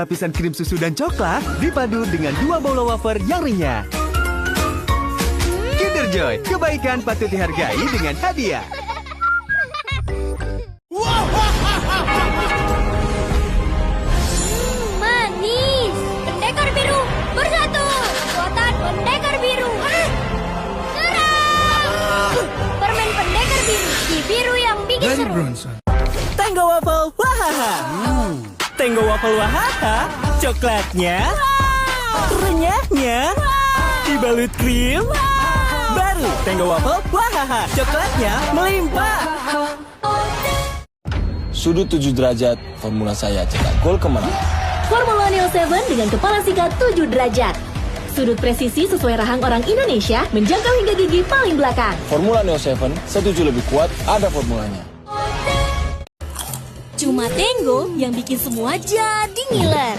lapisan krim susu dan coklat dipadu dengan 2 bola wafer yang renyah. Kinder Joy, kebaikan patut dihargai dengan hadiah. Manis. Pendekar biru bersatu. Kekuatan pendekar biru. Serang. Permen pendekar biru. Si biru yang bikin Dari seru. Bronson. Tango Waffle Wahaha. Tango Waffle Wahaha. Coklatnya, renyahnya, dibalut krim. Baru Tango Waffle Wahaha. Coklatnya melimpah. Sudut 7 derajat, formula saya cetak gol kemenangan. Formula Neo 7 dengan kepala singkat 7 derajat. Sudut presisi sesuai rahang orang Indonesia menjangkau hingga gigi paling belakang. Formula Neo 7, setuju lebih kuat, ada formulanya. Cuma Tango yang bikin semua jadi ngiler.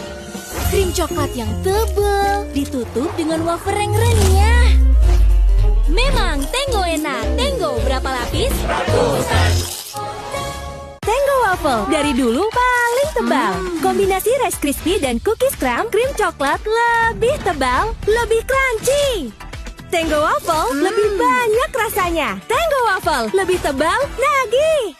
Krim coklat yang tebal ditutup dengan wafer yang renyah. Memang Tango enak. Tango berapa lapis? Ratusan. Tango Waffle dari dulu paling tebal. Kombinasi Rice Crispy dan Cookies Crumb, krim coklat lebih tebal, lebih crunchy. Tango Waffle lebih banyak rasanya. Tango Waffle lebih tebal, nagih.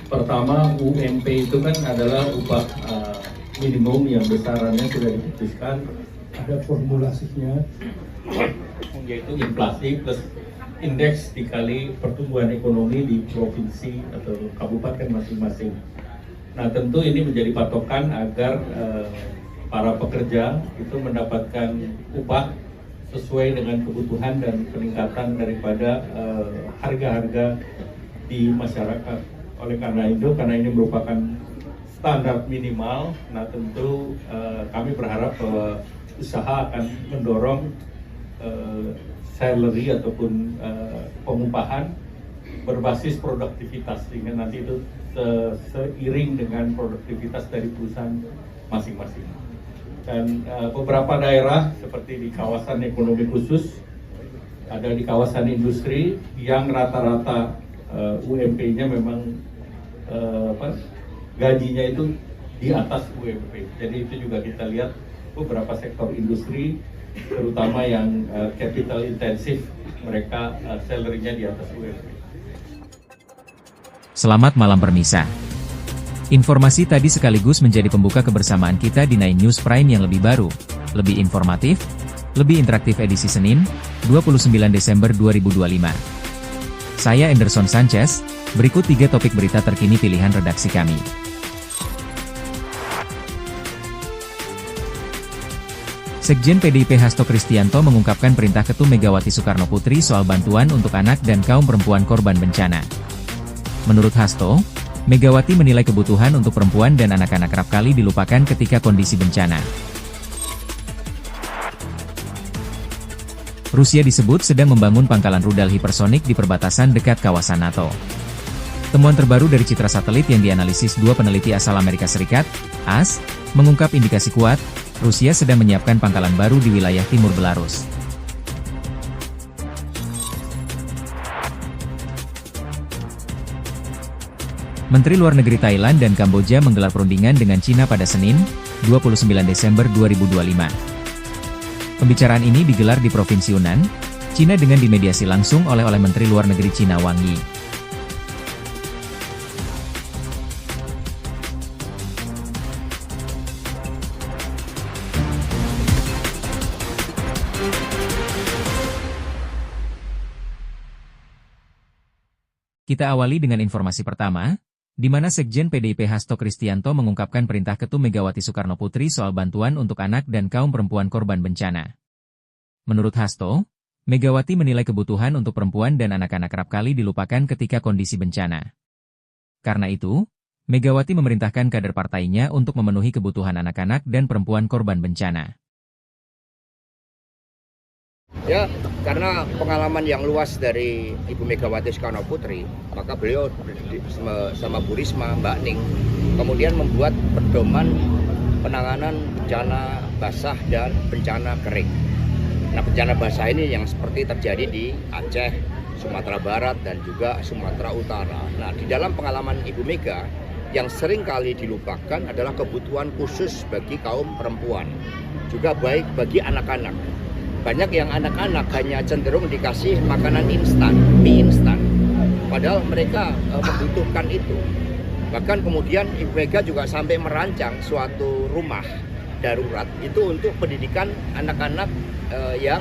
Pertama, UMP itu kan adalah upah minimum yang besarannya sudah diputuskan, ada formulasinya, yaitu inflasi plus indeks dikali pertumbuhan ekonomi di provinsi atau kabupaten masing-masing. Nah, tentu ini menjadi patokan agar para pekerja itu mendapatkan upah sesuai dengan kebutuhan dan peningkatan daripada harga-harga di masyarakat. Oleh karena ini merupakan standar minimal, nah tentu kami berharap bahwa usaha akan mendorong salary ataupun pengupahan berbasis produktivitas, sehingga nanti itu seiring dengan produktivitas dari perusahaan masing-masing. Dan beberapa daerah seperti di kawasan ekonomi khusus, ada di kawasan industri yang rata-rata UMP-nya memang gajinya itu di atas UMP. Jadi itu juga kita lihat beberapa sektor industri, terutama yang capital intensif, mereka salary-nya di atas UMP. Selamat malam permisa. Informasi tadi sekaligus menjadi pembuka kebersamaan kita di Nine News Prime yang lebih baru, lebih informatif, lebih interaktif edisi Senin, 29 Desember 2025. Saya Anderson Sanchez, berikut 3 topik berita terkini pilihan redaksi kami. Sekjen PDIP Hasto Kristianto mengungkapkan perintah Ketum Megawati Soekarno Putri soal bantuan untuk anak dan kaum perempuan korban bencana. Menurut Hasto, Megawati menilai kebutuhan untuk perempuan dan anak-anak kerap kali dilupakan ketika kondisi bencana. Rusia disebut sedang membangun pangkalan rudal hipersonik di perbatasan dekat kawasan NATO. Temuan terbaru dari citra satelit yang dianalisis 2 peneliti asal Amerika Serikat, AS, mengungkap indikasi kuat, Rusia sedang menyiapkan pangkalan baru di wilayah timur Belarus. Menteri Luar Negeri Thailand dan Kamboja menggelar perundingan dengan Cina pada Senin, 29 Desember 2025. Pembicaraan ini digelar di Provinsi Yunnan, Cina dengan dimediasi langsung oleh Menteri Luar Negeri Cina Wang Yi. Kita awali dengan informasi pertama, di mana Sekjen PDIP Hasto Kristianto mengungkapkan perintah Ketum Megawati Soekarno Putri soal bantuan untuk anak dan kaum perempuan korban bencana. Menurut Hasto, Megawati menilai kebutuhan untuk perempuan dan anak-anak kerap kali dilupakan ketika kondisi bencana. Karena itu, Megawati memerintahkan kader partainya untuk memenuhi kebutuhan anak-anak dan perempuan korban bencana. Ya, karena pengalaman yang luas dari Ibu Megawati Soekarno Putri, maka beliau sama Bu Risma, Mbak Ning, kemudian membuat pedoman penanganan bencana basah dan bencana kering. Nah, bencana basah ini yang seperti terjadi di Aceh, Sumatera Barat, dan juga Sumatera Utara. Nah, di dalam pengalaman Ibu Mega, yang sering kali dilupakan adalah kebutuhan khusus bagi kaum perempuan, juga baik bagi anak-anak. Banyak yang anak-anak hanya cenderung dikasih makanan instan, mie instan, padahal mereka membutuhkan itu. Bahkan kemudian Ibu Mega juga sampai merancang suatu rumah darurat itu untuk pendidikan anak-anak yang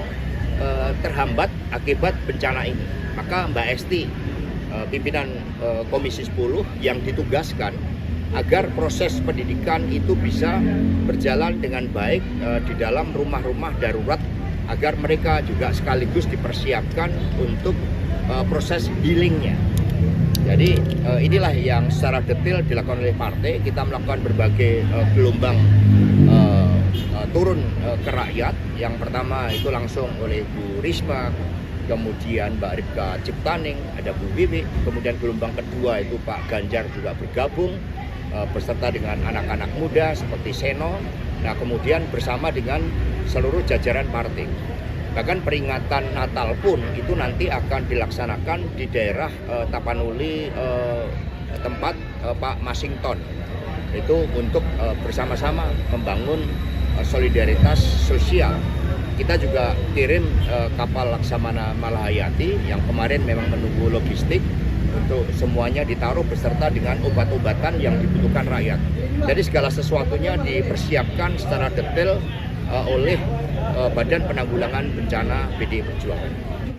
terhambat akibat bencana ini. Maka Mbak Esti, pimpinan Komisi 10 yang ditugaskan agar proses pendidikan itu bisa berjalan dengan baik di dalam rumah-rumah darurat, agar mereka juga sekaligus dipersiapkan untuk proses healingnya. Jadi inilah yang secara detail dilakukan oleh partai. Kita melakukan berbagai gelombang turun ke rakyat. Yang pertama itu langsung oleh Bu Risma, kemudian Mbak Ripka Ciptaning, ada Bu Wiwi, kemudian gelombang kedua itu Pak Ganjar juga bergabung beserta dengan anak-anak muda seperti Seno. Nah, kemudian bersama dengan seluruh jajaran partai. Bahkan peringatan Natal pun itu nanti akan dilaksanakan di daerah Tapanuli, tempat Pak Masington. Itu untuk bersama-sama membangun solidaritas sosial. Kita juga kirim kapal Laksamana Malahayati yang kemarin memang menunggu logistik untuk semuanya ditaruh beserta dengan obat-obatan yang dibutuhkan rakyat. Jadi segala sesuatunya dipersiapkan secara detail oleh Badan Penanggulangan Bencana PDI Perjuangan.